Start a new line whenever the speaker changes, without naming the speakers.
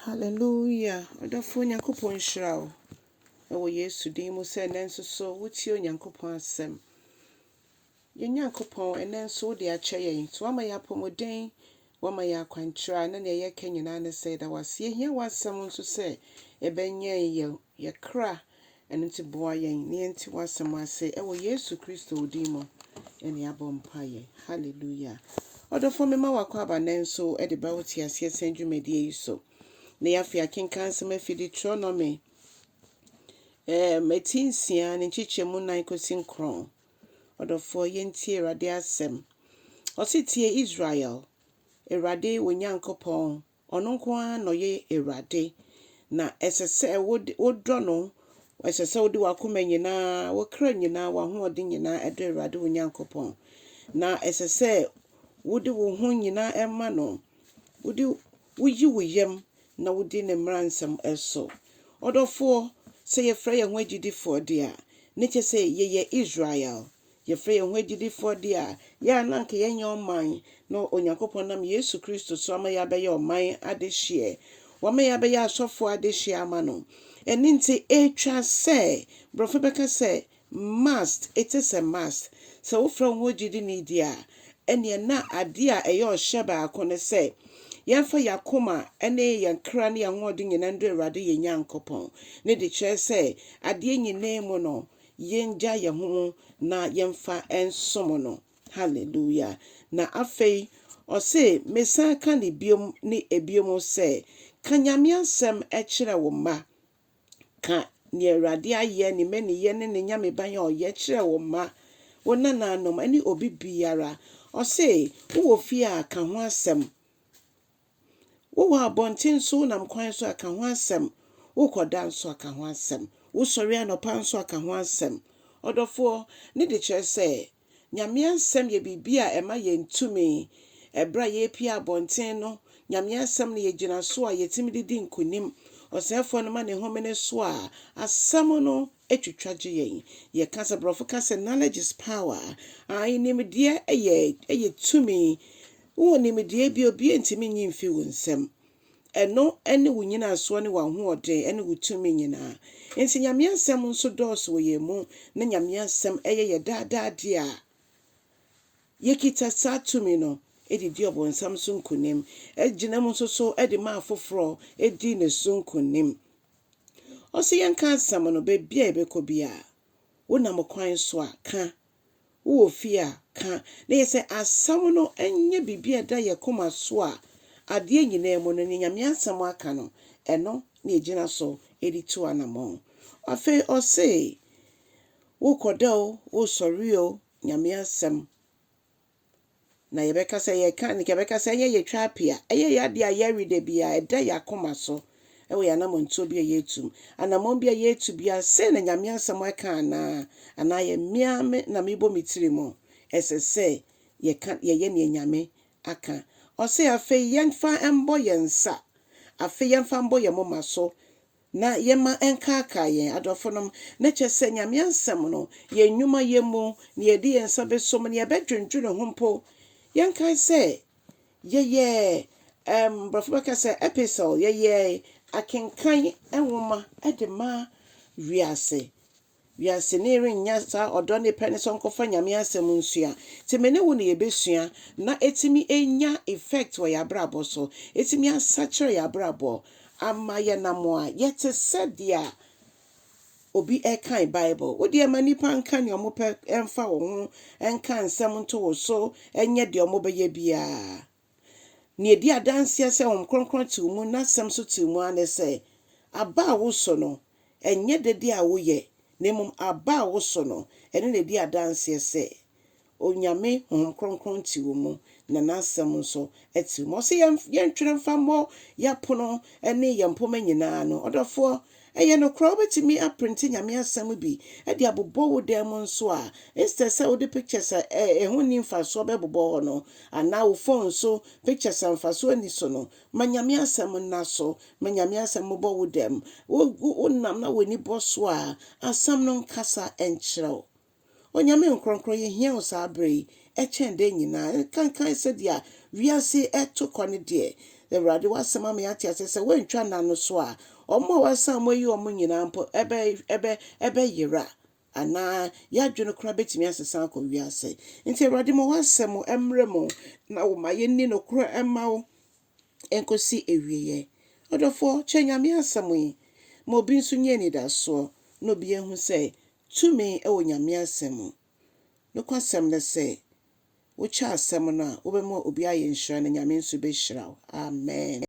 Hallelujah. Odafo Nyankopon hyira wo. Yesu din mu se nenso so wutio Nyankopon asɛm. Ye Nyankopon enenso de akyɛ yɛn. So ama ya pomoden, wama ya kwankyira na ne yɛka nyina ne se da wase. Ehia wasɛm nso se ebenyen ye kra eno ti boa yɛn. Ne enti wasɛm ase Yesu Kristo din mu ene abompaye. Hallelujah. Odafo me ma wakɔ aba nenso de ba wuti ase sendwumedie yi so. Na yafi akenkan sɛm afidi Onyame metinsia ne chichemu nan kosi nkron odofo yentie Awurade asɛm ositie Israel Awurade wo Nyankopɔn ɔno nko ara no ye Awurade na ɛsɛsɛ wodɔ no ɛsɛsɛ wode wakoma nyinaa wokra nyinaa wahoɔde nyinaa ɛdɔ Awurade wo Nyankopɔn na ɛsɛsɛ wode wo ho nyinaa ɛma no wode woyi wo yam na wodi ne mmaransɛm ɛso ɔdɔfoɔ sɛ yɛfrɛ yɛn ho agyidifoɔ de a ne kyɛ sɛ yɛyɛ Israel yɛfrɛ yɛn ho agyidifoɔ de a yɛ ananka yɛnyɛ ɔman na Onyankopɔn nam Yesu Kristo so ama yɛabɛyɛ ɔman adehyeɛ wama yɛabɛyɛ asɔfoɔ adehyeɛ ama no ɛne nti ɛtwa sɛ brɔfo bɛka sɛ must it is a must sɛ wofrɛ wo ho agyidi ne di a ɛneɛ na ade a ɛyɛ ɔhyɛ baako ne sɛ yɛmfa yakoma ene yankra ne yanwode nyina ndo Awurade ye Nyankopɔn ne de kyerɛ sɛ adeɛ nyinaa mu no yɛngya yɛ ho na yɛmfa ensom no hallelujah na afei ɔse mesan ka ne biom ne ebiom sɛ ka Nyame asɛm ɛkyerɛ wo ma ka ne Awurade ayɛ ne meniyɛ ne ne Nyame ban yɛ ɔyɛ kyerɛ wo ma wo nananom ene obi biara ɔse wo fie a ka ho asɛm wo abɔnten so nam kwan so aka ho asɛm wo kɔda nso aka ho asɛm wo sɔre anɔpa nso aka ho asɛm ɔdɔfoɔ ne de kyerɛ sɛ Nyame asɛm yɛ biribi a ɛma yɛn tumi ɛbra yɛpia abɔnten no Nyame asɛm ne yɛgyina so a yɛtimi didi nkonim ɔsɛfoɔ no ma ne home ne so a asɛm no etwitwa gye yɛn yɛka sɛ brɔfo ka sɛ knowledge is power nimdeɛ ɛyɛ tumi wo nimdeɛ bi obi ntimi nyi mfi wo nsɛm ɛno ɛne wo nyina so ne wo ahoɔden ɛne wo tumi nyinaa nti Nyame asɛm nso dɔɔso wɔ yɛn mu na Nyame asɛm ɛyɛ yɛ daadaade a yɛkita saa tumi no edidi ɔbɔnsam so nkonim ɛgyina mu nso so ɛde ma afoforo ɛdi ne so nkonim ɔsɛ yɛnka asɛm no baabi a yɛbɛkɔ bia wonam kwan so a ka wo fie a ka na yɛsɛ asɛm no ɛnyɛ biribi a da yɛ koma so a adeɛ nyinaa mu no ne Nyame asɛm aka no ɛno na egyina so ɛde tu anamɔ afei ɔse wo kɔda o wo sɔre o Nyame asɛm na yɛbɛka sɛ yɛka ne yɛbɛka sɛ ɛyɛ yɛtwa apia ɛyɛ yɛade a yɛreda bia ɛda yɛ akoma so ɛwɔ yɛanamontuo bi a yɛtum anamɔ bi a yɛtu bia sɛ na Nyame asɛm aka anaa yɛ mmea na mebɔ me tiri mu ɛsɛ sɛ yɛyɛ ne Nyame aka ɔsɛ afei yɛmfa mbɔ yɛn nsa afei yɛmfa mbɔ yɛn moma so na yɛma ɛnkaaka yɛn adɔfonom na kyɛ sɛ Nyame asɛm no yɛn nnwuma yɛ mu ne yɛde yɛn nsa bɛsom ne yɛbɛdwendwene ho mpo yɛnkae sɛ yɛyɛ brɔfo bɛka sɛ epistle yɛyɛ akenkan nwoma ɛde ma wiase ne renya saa ɔdɔ ne pɛ ne so nkɔfa Nyame asɛm nsua te me ne wo ne yɛbɛsua na etimi enya effect wɔ yɛabrabɔ so etimi asakyerɛ yɛabrabɔ ama yɛnamo a yɛte sɛdeɛ obi ɛkan Bible wo de ma nipa nka ne ɔmo pɛ ɛmfa wo ho ɛnka nsɛm nto wo so ɛnyɛ de ɔmo bɛyɛ bia ne edi adanse sɛ wɔn kronkron te mu na asɛm so te mu ane sɛ aba a wo so no ɛnyɛ dede a woyɛ nemum aba a wo so no ɛne na edi adanse sɛ Onyame honhom kronkron te wo mu na n'asɛm nso ɛte mu ɔsɛ yɛntwere mfa mmɔ yapono ɛne yɛmpoma nyinaa no ɔdɔfoɔ ɛyɛ no kora wobɛtumi aprinti Nyame asɛm bi ɛde abobɔ wo dan mu nso a instead sɛ wode pictures a ɛho ni mfasoɔ bɛbobɔ hɔ no anaa wo phone so pictures a mfasoɔ ni so no ma Nyame asɛm nna so ma Nyame asɛm bɔ wo dam wo nam na w'ani bɔ so a asɛm no nkasa ɛnkyerɛw Onyame nkronkron yɛhia wo saa bere ɛkyɛn de nyinaa kankan sɛ dia wiase ɛto kɔ ne de Awurade wasɛm ama yɛate ase sɛ woantwa nna no so a ɔmo a wasan mo yi ɔmo nyinaa mpo ɛbɛyera anaa yɛadwene koraa bɛtumi asesa akɔ wiase. Nti Awurade ma wasɛm ɛmmerɛ mo na woma yɛnni no korɔ ɛma wo ɛnkɔsi ewieɛ. Ɔdɔfoɔ kyɛ Nyame asɛm yi ma obi nso nyɛ anidasoɔ na obi ehu sɛ tumi ɛwɔ Nyame asɛm mu. Nokwasɛm ne sɛ wokyɛ asɛm no a wobɛma obi ayɛ nhyira na Nyame nso bɛhyira wo. Amen.